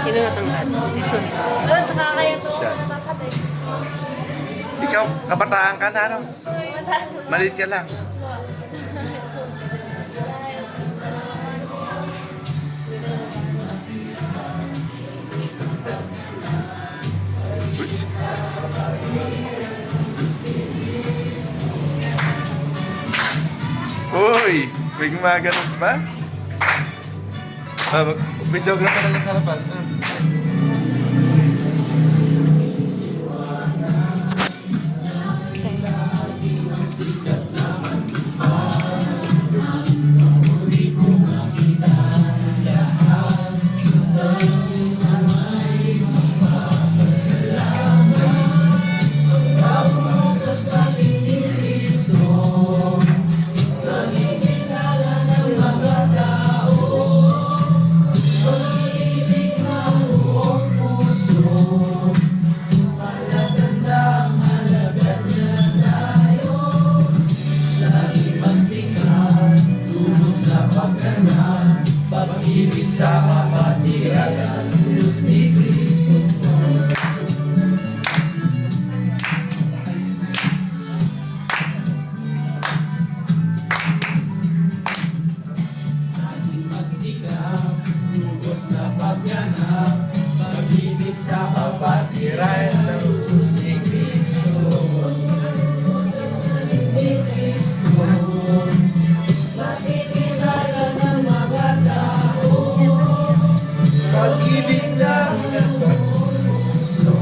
Sino natangkad? Nakakaya to. Siya. Nakakatay. Ikaw, kabataan ka na, ano? Maliit ka lang. Uy! May gumaganon pa? Videographer na lang sa harapan. Pag-ibig sa kapatiran at Diyos ni Kristo. Ating magsikap, lubos na pagganap, pag-ibig sa kapatiran at Diyos ni Kristo. Ni Kristo. Pag-ibig ng puso,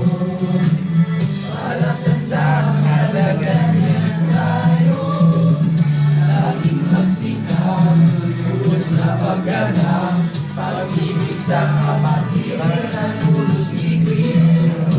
palatandang halaga niya tayo. Laging magsikap, lubos na pagganap, pag-ibig sa kapatiran ng Diyos ni Kristo.